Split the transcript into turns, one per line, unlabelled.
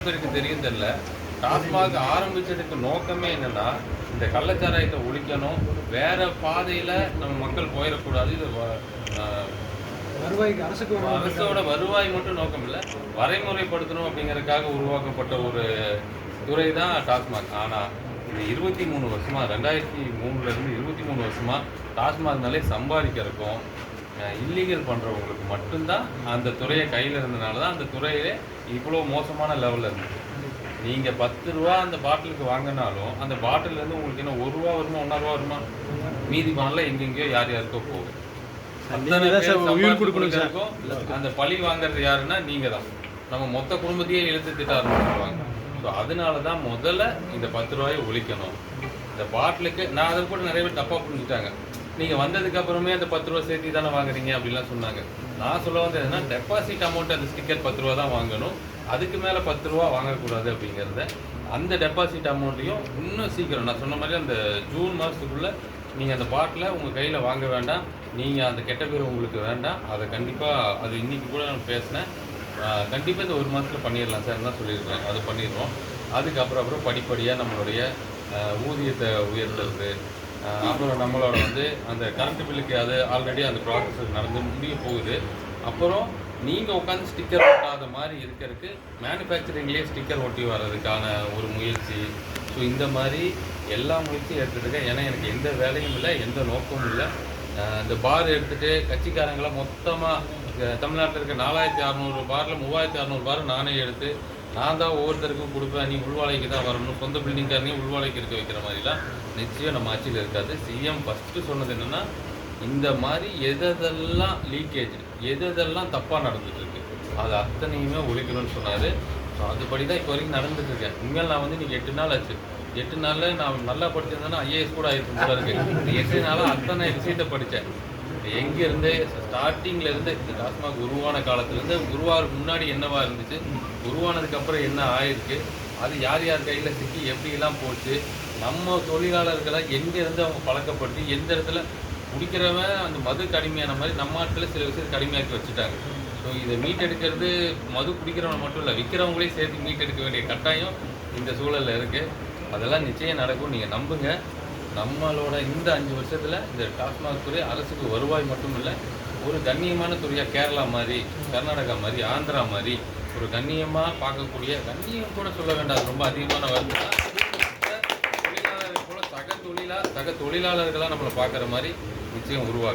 பேருக்கு தெரியும் தெரியல. டாஸ்மாக் ஆரம்பிச்சதுக்கு நோக்கமே என்னன்னா, இந்த கள்ளச்சாராயத்தை ஒழிக்கணும், வேற பாதையில நம்ம மக்கள் போயிடக்கூடாது. இது
வருவாய்க்கு
அரசோட வருவாய் மட்டும் நோக்கம் இல்லை, வரைமுறைப்படுத்தணும் அப்படிங்கறதுக்காக உருவாக்கப்பட்ட ஒரு துறை தான் டாஸ்மாக். ஆனா இது 23 வருஷமா 2003 இருந்து 23 வருஷமா டாஸ்மாக்னாலே சம்பாதிக்கிறதுக்கும் இல்லீகல் பண்ணுறவங்களுக்கு மட்டும்தான் அந்த துறையை கையில் இருந்தனால தான் அந்த துறையிலே இவ்வளோ மோசமான லெவலில் இருந்துச்சு. நீங்கள் 10 ரூபா அந்த பாட்டிலுக்கு வாங்கினாலும் அந்த பாட்டிலேருந்து உங்களுக்கு என்ன 1 ரூபா வருமா 1.5 ரூபா வருமா? மீதி பணம்லாம் எங்கெங்கேயோ யார் யாருக்கோ போகும். இருக்கும் அந்த பழி வாங்குறது யாருன்னா நீங்கள் தான். நம்ம மொத்த குடும்பத்தையே இழுத்து திட்ட ஆரம்பிச்சுருவாங்க. ஸோ அதனால தான் முதல்ல இந்த 10 ரூபாயை ஒழிக்கணும். இந்த பாட்டிலுக்கு நான் அதை கூட நிறைய பேர் தப்பாக புரிஞ்சுட்டாங்க. நீங்கள் வந்ததுக்கு அப்புறமே அந்த 10 ரூபா சேர்த்து தானே வாங்குறீங்க அப்படிலாம் சொன்னாங்க. நான் சொல்ல வந்து எதுனா டெபாசிட் அமௌண்ட் அந்த ஸ்டிக்கர் 10 ரூபா தான் வாங்கணும், அதுக்கு மேலே 10 ரூபா வாங்கக்கூடாது அப்படிங்கிறத. அந்த டெபாசிட் அமௌண்ட்டையும் இன்னும் சீக்கிரம் நான் சொன்ன மாதிரி அந்த ஜூன் மாதத்துக்குள்ளே நீங்கள் அந்த பாட்டில் உங்கள் கையில் வாங்க வேண்டாம். நீங்கள் அந்த கெட்ட பேர் உங்களுக்கு வேண்டாம். அதை கண்டிப்பாக அது இன்றைக்கி கூட நான் பேசினேன். கண்டிப்பாக இந்த 1 மாதத்தில் பண்ணிடலாம் சார் தான் சொல்லியிருக்கேன். அது பண்ணிடுவோம். அதுக்கப்புறம் படிப்படியாக நம்மளுடைய ஊதியத்தை உயர்த்துறது, அப்புறம் நம்மளோட வந்து அந்த கரண்ட் பில்லுக்கு அது ஆல்ரெடி அந்த ப்ராசஸ் நடந்து முடிய போகுது. அப்புறம் நீங்கள் உட்காந்து ஸ்டிக்கர் ஒட்டாத மாதிரி இருக்கிறதுக்கு மேனுஃபேக்சரிங்லேயே ஸ்டிக்கர் ஒட்டி வர்றதுக்கான ஒரு முயற்சி. ஸோ இந்த மாதிரி எல்லா முயற்சியும் எடுத்துகிட்டு, ஏன்னா எனக்கு எந்த வேலையும் இல்லை, எந்த நோக்கமும் இல்லை. இந்த பார் எடுத்துகிட்டு கட்சிக்காரங்களாம் மொத்தமாக தமிழ்நாட்டில் இருக்க 4600 பாரில் 3600 பார் நானே எடுத்து நான் தான் ஒவ்வொருத்தருக்கும் கொடுப்பேன், நீ உள்வாழைக்கு தான் வரணும், சொந்த பில்டிங்காரனையும் உள்வாழைக்கு இருக்க வைக்கிற மாதிரிலாம் நிச்சயம் நம்ம ஆட்சியில் இருக்காது. சிஎம் ஃபஸ்ட்டு சொன்னது என்னென்னா, இந்த மாதிரி எதெல்லாம் லீக்கேஜ் எதெல்லாம் தப்பாக நடந்துகிட்ருக்கு அது அத்தனையுமே ஒழிக்கணும்னு சொன்னார். ஸோ அதுபடி தான் இப்போ வரைக்கும் நடந்துட்டுருக்கேன். உண்மையில் நான் வந்து இன்றைக்கி 8 நாள் ஆச்சு. 8 நாளில் நான் நல்லா படிச்சிருந்தேன்னா ஐஏஎஸ் கூட ஆகிருக்கும் போல இருக்குது. 8 நாளாக அத்தனை விஷயத்தை படித்தேன். எங்கேருந்து ஸ்டார்டிங்லேருந்து இந்த டாஸ்மாக் உருவான காலத்துலேருந்து உருவாகிறதுக்கு முன்னாடி என்னவா இருந்துச்சு, உருவானதுக்கப்புறம் என்ன ஆயிருக்கு, அது யார் யார் கையில் சிக்கி எப்படிலாம் போச்சு, நம்ம தொழிலாளர்களை எங்கேருந்து அவங்க பழக்கப்பட்டு எந்த இடத்துல குடிக்கிறவன் அந்த மது கடுமையான மாதிரி நம்ம ஆட்களில் சில விஷயத்தை கடுமையாக்கி வச்சுட்டாங்க. ஸோ இதை மீட்டெடுக்கிறது மது குடிக்கிறவங்க மட்டும் இல்லை, விற்கிறவங்களே சேர்த்து மீட்டெடுக்க வேண்டிய கட்டாயம் இந்த சூழலில் இருக்குது. அதெல்லாம் நிச்சயம் நடக்கும், நீங்கள் நம்புங்க. நம்மளோட இந்த 5 வருஷத்தில் இந்த டாஸ்மாக் துறை அரசுக்கு வருவாய் மட்டும் இல்லை, ஒரு கண்ணியமான துறையாக கேரளா மாதிரி, கர்நாடகா மாதிரி, ஆந்திரா மாதிரி ஒரு கண்ணியமாக பார்க்கக்கூடிய, கண்ணியம் கூட சொல்ல வேண்டாம், ரொம்ப அதிகமான வருது, தொழிலாளர்கள் கூட சக தொழிலாளர்களாக நம்மளை பார்க்குற மாதிரி நிச்சயம் உருவாக்கும்.